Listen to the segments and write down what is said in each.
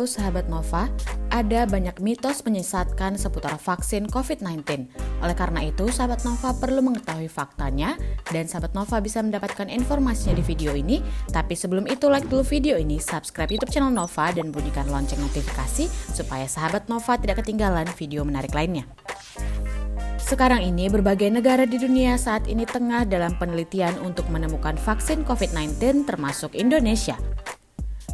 tahu sahabat Nova, ada banyak mitos menyesatkan seputar vaksin COVID-19. Oleh karena itu, sahabat Nova perlu mengetahui faktanya dan sahabat Nova bisa mendapatkan informasinya di video ini. Tapi sebelum itu, like dulu video ini, subscribe YouTube channel Nova dan bunyikan lonceng notifikasi supaya sahabat Nova tidak ketinggalan video menarik lainnya. Sekarang ini, berbagai negara di dunia saat ini tengah dalam penelitian untuk menemukan vaksin COVID-19 termasuk Indonesia.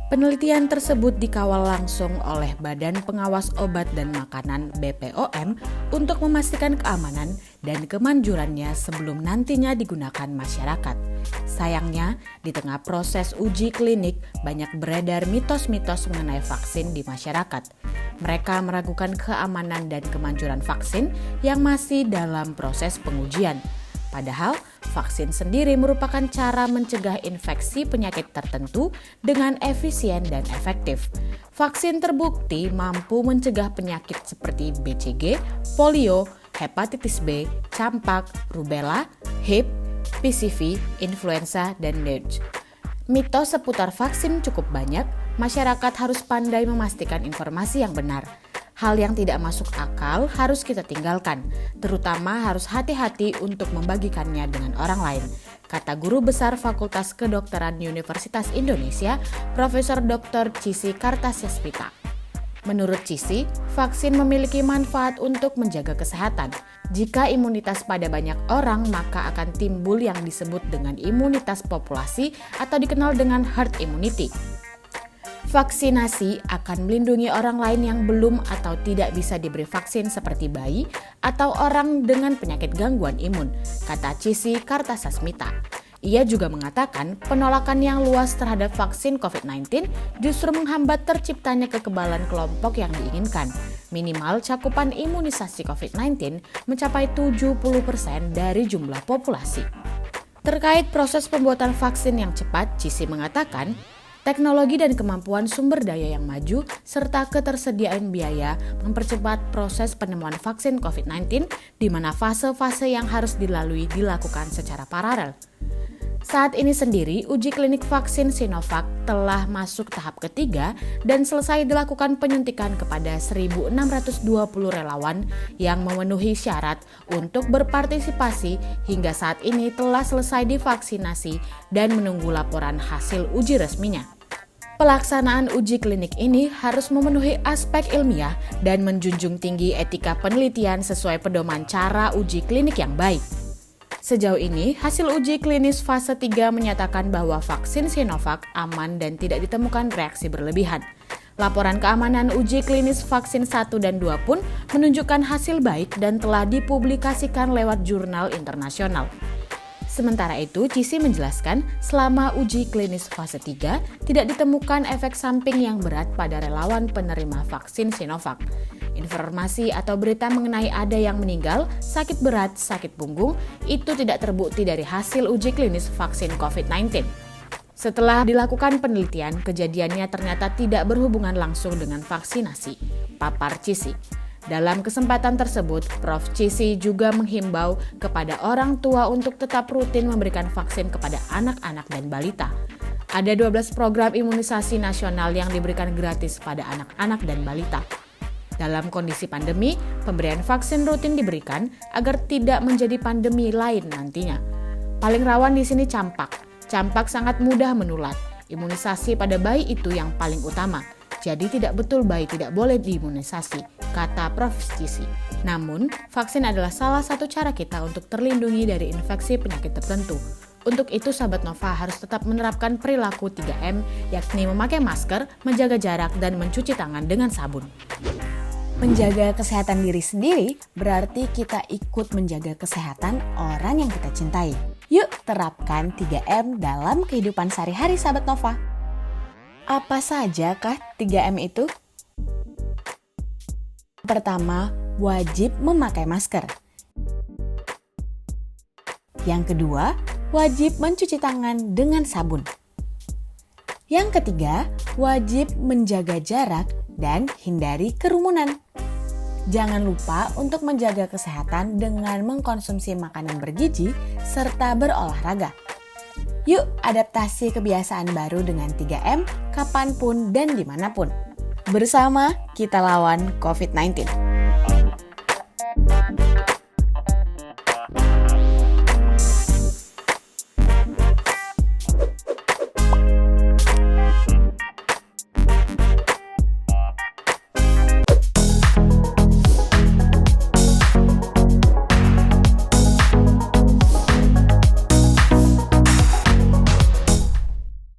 Penelitian tersebut dikawal langsung oleh Badan Pengawas Obat dan Makanan (BPOM) untuk memastikan keamanan dan kemanjurannya sebelum nantinya digunakan masyarakat. Sayangnya, di tengah proses uji klinik, banyak beredar mitos-mitos mengenai vaksin di masyarakat. Mereka meragukan keamanan dan kemanjuran vaksin yang masih dalam proses pengujian. Padahal, vaksin sendiri merupakan cara mencegah infeksi penyakit tertentu dengan efisien dan efektif. Vaksin terbukti mampu mencegah penyakit seperti BCG, polio, hepatitis B, campak, rubella, HIV, PCV, influenza, dan dengue. Mitos seputar vaksin cukup banyak, masyarakat harus pandai memastikan informasi yang benar. Hal yang tidak masuk akal harus kita tinggalkan, terutama harus hati-hati untuk membagikannya dengan orang lain, kata Guru Besar Fakultas Kedokteran Universitas Indonesia, Profesor Dr. Cissy Kartasasmita. Menurut Cissy, vaksin memiliki manfaat untuk menjaga kesehatan. Jika imunitas pada banyak orang, maka akan timbul yang disebut dengan imunitas populasi atau dikenal dengan herd immunity. Vaksinasi akan melindungi orang lain yang belum atau tidak bisa diberi vaksin seperti bayi atau orang dengan penyakit gangguan imun, kata Cissy Kartasasmita. Ia juga mengatakan penolakan yang luas terhadap vaksin COVID-19 justru menghambat terciptanya kekebalan kelompok yang diinginkan. Minimal cakupan imunisasi COVID-19 mencapai 70% dari jumlah populasi. Terkait proses pembuatan vaksin yang cepat, Cissy mengatakan, teknologi dan kemampuan sumber daya yang maju serta ketersediaan biaya mempercepat proses penemuan vaksin COVID-19 di mana fase-fase yang harus dilalui dilakukan secara paralel. Saat ini sendiri, uji klinik vaksin Sinovac telah masuk tahap ketiga dan selesai dilakukan penyuntikan kepada 1.620 relawan yang memenuhi syarat untuk berpartisipasi hingga saat ini telah selesai divaksinasi dan menunggu laporan hasil uji resminya. Pelaksanaan uji klinik ini harus memenuhi aspek ilmiah dan menjunjung tinggi etika penelitian sesuai pedoman cara uji klinik yang baik. Sejauh ini, hasil uji klinis fase 3 menyatakan bahwa vaksin Sinovac aman dan tidak ditemukan reaksi berlebihan. Laporan keamanan uji klinis vaksin 1 dan 2 pun menunjukkan hasil baik dan telah dipublikasikan lewat jurnal internasional. Sementara itu, Cissy menjelaskan selama uji klinis fase 3 tidak ditemukan efek samping yang berat pada relawan penerima vaksin Sinovac. Informasi atau berita mengenai ada yang meninggal, sakit berat, sakit punggung, itu tidak terbukti dari hasil uji klinis vaksin COVID-19. Setelah dilakukan penelitian, kejadiannya ternyata tidak berhubungan langsung dengan vaksinasi, papar Cissy. Dalam kesempatan tersebut, Prof. Cissy juga menghimbau kepada orang tua untuk tetap rutin memberikan vaksin kepada anak-anak dan balita. Ada 12 program imunisasi nasional yang diberikan gratis pada anak-anak dan balita. Dalam kondisi pandemi, pemberian vaksin rutin diberikan agar tidak menjadi pandemi lain nantinya. Paling rawan di sini campak. Campak sangat mudah menular. Imunisasi pada bayi itu yang paling utama. Jadi tidak betul bayi tidak boleh diimunisasi, kata Prof. Cissy. Namun, vaksin adalah salah satu cara kita untuk terlindungi dari infeksi penyakit tertentu. Untuk itu, sahabat Nova harus tetap menerapkan perilaku 3M, yakni memakai masker, menjaga jarak, dan mencuci tangan dengan sabun. Menjaga kesehatan diri sendiri berarti kita ikut menjaga kesehatan orang yang kita cintai. Yuk terapkan 3M dalam kehidupan sehari-hari sahabat Nova. Apa saja kah 3M itu? Pertama, wajib memakai masker. Yang kedua, wajib mencuci tangan dengan sabun. Yang ketiga, wajib menjaga jarak dan hindari kerumunan. Jangan lupa untuk menjaga kesehatan dengan mengkonsumsi makanan bergizi serta berolahraga. Yuk adaptasi kebiasaan baru dengan 3M kapanpun dan dimanapun. Bersama kita lawan COVID-19.